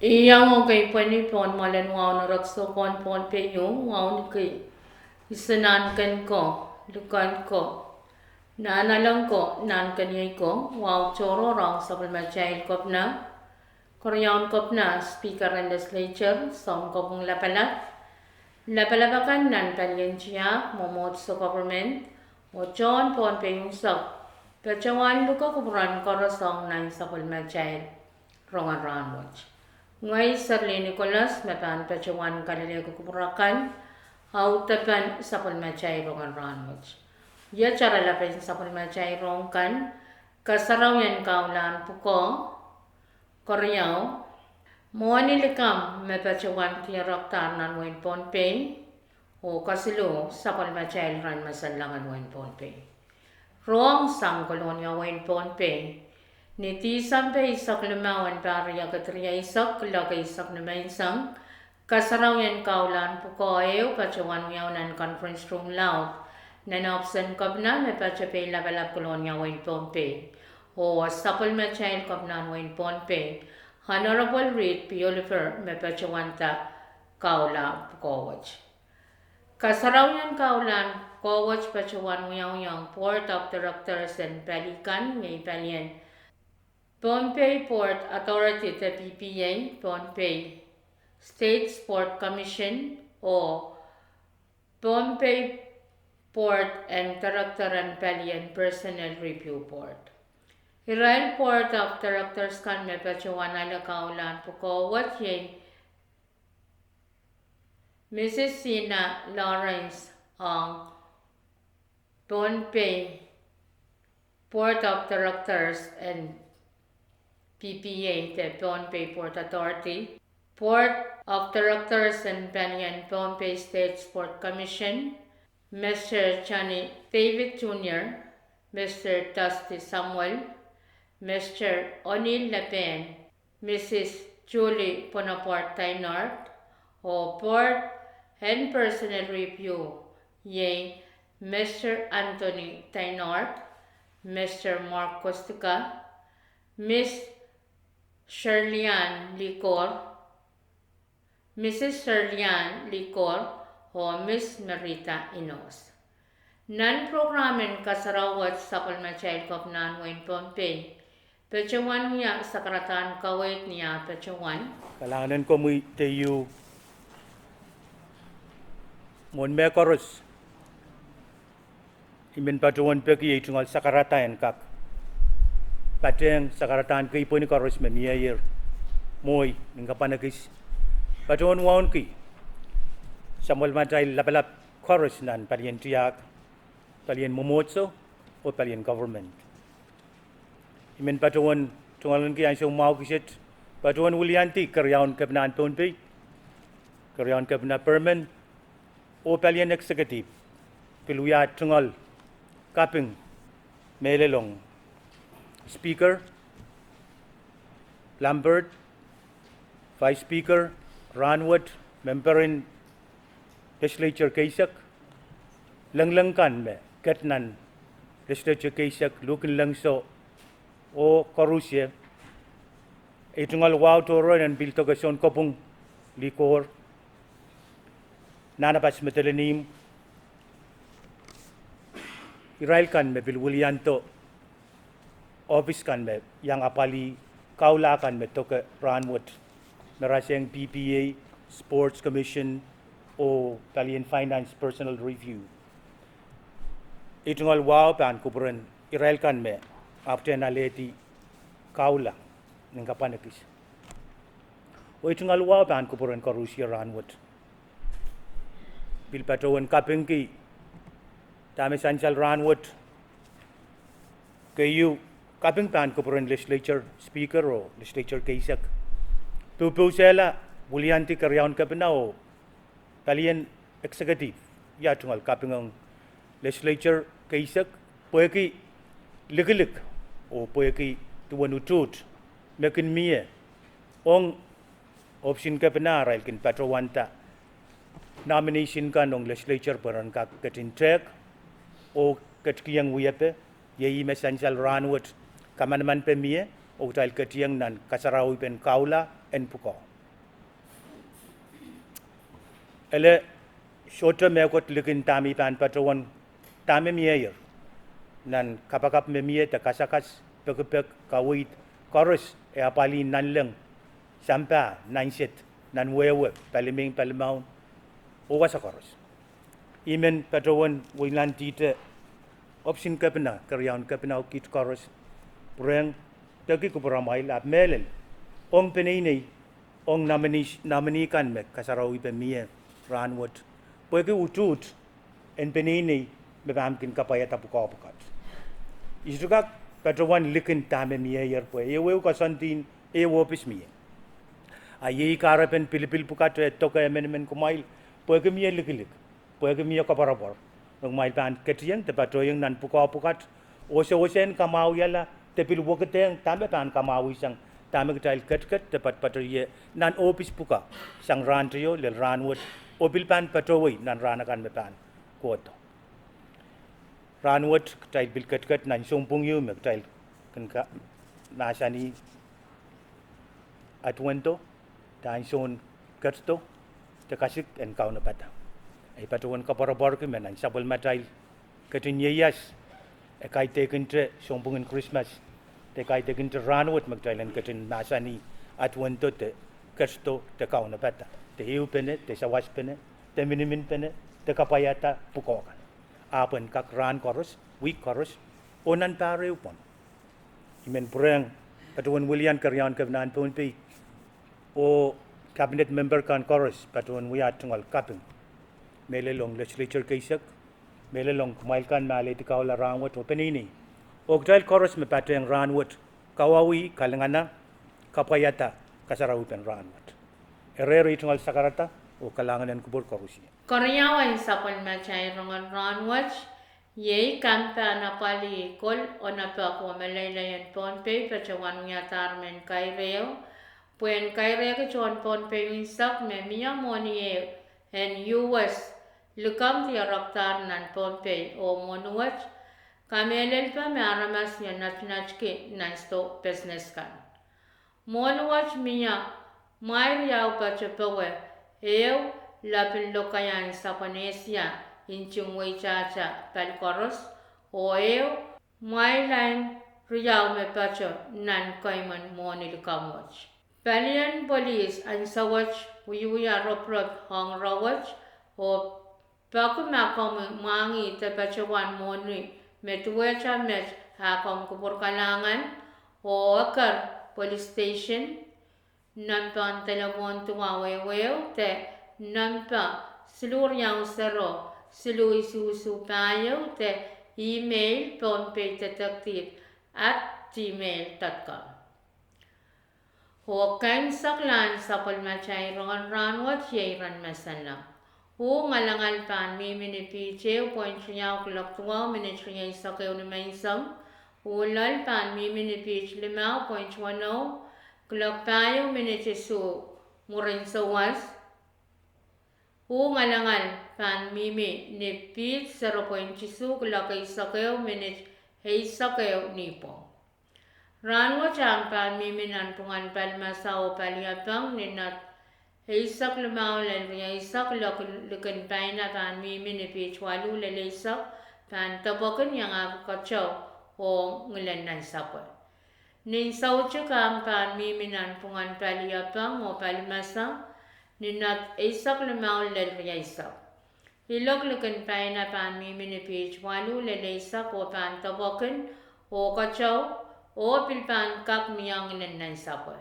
Iyang okay panipon malan wow na raksokon Pohnpei yung wow ni kay isanan kan ko lukan ko naanalang ko nan kanyay ko wow choro rong sa palmachayil kop na koryaon kop na speaker ng legislature som ko pong lapalabakan nan talyan siya momot sa government o John Pohnpei yung sak pechawan luka kuburan korosong nan sa palmachayil rongan Rahnwet. Ngay Sarli Nicolas, matan pechawan kalile kukurakan, tapan sa palmachay rongan Rahnwet. Ya cara lapin sa palmachay rongkan, kasaraw yan kaulan puko, koryaw, muanilikam me pechawan tiyaraktar nan wen Pohnpei, o kasilo sa palmachay ran masalangan wen Pohnpei. Rong sang kolonya wen Pohnpei, Niti sampai isak lumawan pariya katriya isak lagay isak na mainsang kasaraw yan kaulan pukoew pachawan yaw conference room loud na naopsan kabna may pachapay labalab kolonya wen Pohnpei o sapol machail kabna wen Pohnpei Honorable Reed P. Oliver may pachawanta kaula pukowach. Kasaraw yan kaulan pukowach pachawan yaw Port of Directors and Pelican ngay palyan Pohnpei Port Authority the PPA, Pohnpei State Port Commission o Pohnpei Port and Director and Pelian Personnel Review Board. Israel Port of Directors kan may pachawan ala kaulan pukowat yay Mrs. Sina Lawrence ang Pohnpei Port of Directors and PPA, the Pohnpei Port Authority, Port of Directors and Pelian Pohnpei State Sport Commission, Mr. Johnny David Jr., Mr. Dusty Samuel, Mr. O'Neill Lapen, Mrs. Julie Bonaparte Tainart, o Port and Personnel Review, yay Mr. Anthony Tainart, Mr. Mark Costuca, Miss Shirlian Licor, Mrs. Shirlian Licor, o Miss Merita Inos. Non-programin kasarawat sa palmachayil kop nan wen Pohnpei. Pechawan niya sa karatan kawait niya pechawan. Kalanganan ko muy tayo mon mekoros. Imin pechawan peki itungal sa karatan kak. Pateng sakaratan kay po ni Carlos Mamiayer moy ng kapanagis paton waon ki Samuel Matay lapalap Carlos nan palian tiyak palian momotso o palian government imen paton tungalan ki ang mau kisit paton Willianti karyaon kabnan Pohnpei karyaon kabna permanent o palian executive piluya tungal kaping melelong Speaker Lambert, Vice Speaker Rahnwet, Member in Legislature Kaisak, Langlangkan me Ketnan Legislature Kaisak, Lukin Langso o Korusye, Itungal Wow Toro and Biltogason Kopung Likor, Nanapas Metelenim, Israel kan me Bilwilianto, office kan me yang apali kaula kan me toke Rahnwet naraseng PPA Sports Commission o Palian Finance Personal Review itungal wow pan kuburan Israel kan me after naleti kaula ng kapanakis o itungal wow pan kuburan Korusya Rahnwet pilpatawan kapengki tami sansal Rahnwet kayu kaping pan ko po rin legislature speaker o legislature kaisak. Pupusela, bulianti karyaon ka pa na o palian executive. Ya tungal kaping ang legislature kaisak. Pwede ligilig o pwede tuwan utut. Mekin miye ong option ka benar kin patrawanta nomination kan ong legislature peran ka ketin trek o ketkiang wiape ye essential Rahnwet kaman pe mie o tal ketiang nan kasarawi pen kaula en puko ele shota me kot likin tami pan patrawan tami mie nan kapakap me mie ta kasakas pek kawit korus e apali nan leng sampa nan set nan wewe paliming palimau o wasa korus imen patrawan wilan tite option kapena karyawan kapena kit korus breng tagi ko beramai la melen ong penini ong nominee kan me kasarawi pe mie Rahnwet pagi utut en penini me bamkin kapaya tapuka pukat isukak patrawan likin tame mie yer po ewe ko santin ewo pis mie ayi karapen pilipil pukat toka emen kumail pagi mie likilik pagi mie kaparapor ng mail pan ketiang te patroyang nan puka pukat ose kamau yala te pil woketeng tame pan kamau isang tame ketail ket te patroye nan opis puka sang rantrio le Rahnwet opil pan patroy nan ranakan me pan koto Rahnwet ketail bil ket nan sumpung yu me ketail kenka nasani atwento tan son ketto te kasik en kauna pata ai patrawan kaparabor ke menan sabal matail ketin yeyas e kai teken tre sombungen Christmas te kai teken tre Rahnwet magtailan ketin nasani atwento te kesto te kauna pata te hiu pene te sawas pene te minimin pene te kapayata pukokan apen kak ran korus week korus onan pareu pon imen breng patrawan William karyawan kebenan Pohnpei o cabinet member kan korus patrawan wiat tungal kaping mele long legislature kaisak mele long kumailkan male tikaw la Rahnwet o penini ogdal chorus me pateng Rahnwet kawawi kalangana kapayata kasarawi pen Rahnwet erero itungal sakarata o kalanganan kubur korusi Karyawan sa palmachay rongan Rahnwet yei kampa na pali kol o na pa ko malaylayan Pohnpei pachawan yatar men kaireo puen kaireo ke chon Pohnpei winsak me miya moni en US lukam ti raktar nan Pohnpei o monuat kamelel pa me aramas ya nachke nan sto business kan monuat miya mai riau pa chepawe eu lapin lokayan sa Panesia inchung wei chacha pal koros o eu mai lain riau me pacho nan kaiman moni lukamwach Palian police ang sawach uyuya roprop hong rawach o paku makom mangi te pachawan moni metuwecha met hakong kubur kalangan o akar police station nampan telepon tumawewew te nampa seluruh yang sero seluruh isu payo te email Pohnpei detective@gmail.com Huwag saklan sa palmachay rongan Rahnwet yairan masala. Hu ngalangal pan mimini piche point siyaw kloktuwa minitri sa kayo ni maisam. Ulal pan mimini pich 5.10 kloktayo minitisu murin sa was. Hu ngalangal pan mimi ni pich 0.10 klokay sa kayo minit hay sa kayo nipo. Rahnwet ang pan miminan pungan palmasa o paliapang ninat isak lumaw lalriya isak lukan paina pan mimin ipich walu lalisak pan tabakan yang akakachaw o ngulan nan sapot. Nin saucho ang pan miminan pungan paliapang o palmasa ninat isak lumaw lalriya isak. Ilok lukan paina pan mimin ipich walu lalisak o pan tabakan o kachaw o pilpan kap miyang nan sapol.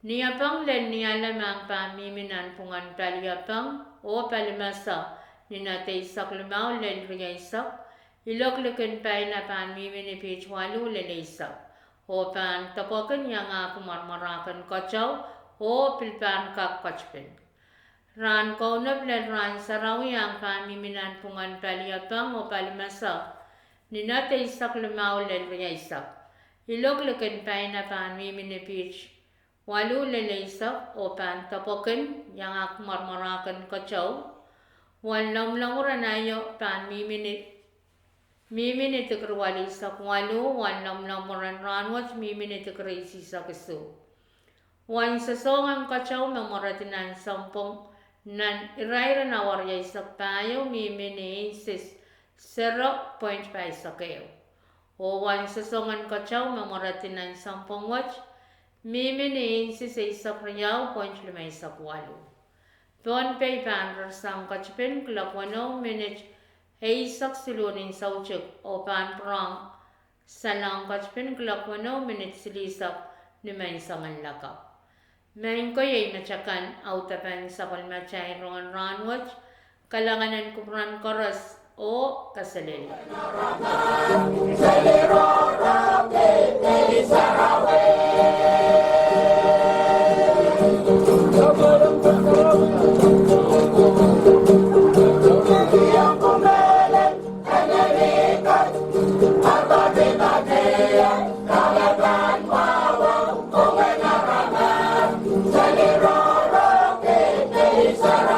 Niyapang len niyalamang pamiminan pungan paliyapang o palimasa ninatay sak lumaw len riyaisak iloklukan pay na pamimin ipich walu lelisak o pan tapokan yang kumarmarakan kachaw o pilpan kap kachpin. Ran kaunab len ran sarawi ang pamiminan pungan paliyapang o palimasa ninatay sak lumaw len riyaisak iloklukan pay na pan mimin ipich Walu leleisak o pan tapoken yang ak marmarakan kacau. Wan lam languran ayo pan mimini tekerwali sak walu wan lam lamuran Rahnwet mimini tekerisi sak kesu. Wan sesongan kacau memoratinan sampung nan iraira nawar ya isak payo mimini sis 0.5 sakeo. O wan sesongan kacau memoratinan sampung watch mimini sis isak riau 0.5 isak walu. Pohnpei pan rasang kacpin kelakwano minute isak silunin saucuk o pan perang salang kacpin kelakwano minute silisak nimain sangan lakap. Main ko yay nacakan autapan sa palmachay Rongen Rahnwet kalanganan kupran koras o kasalili. Sarah.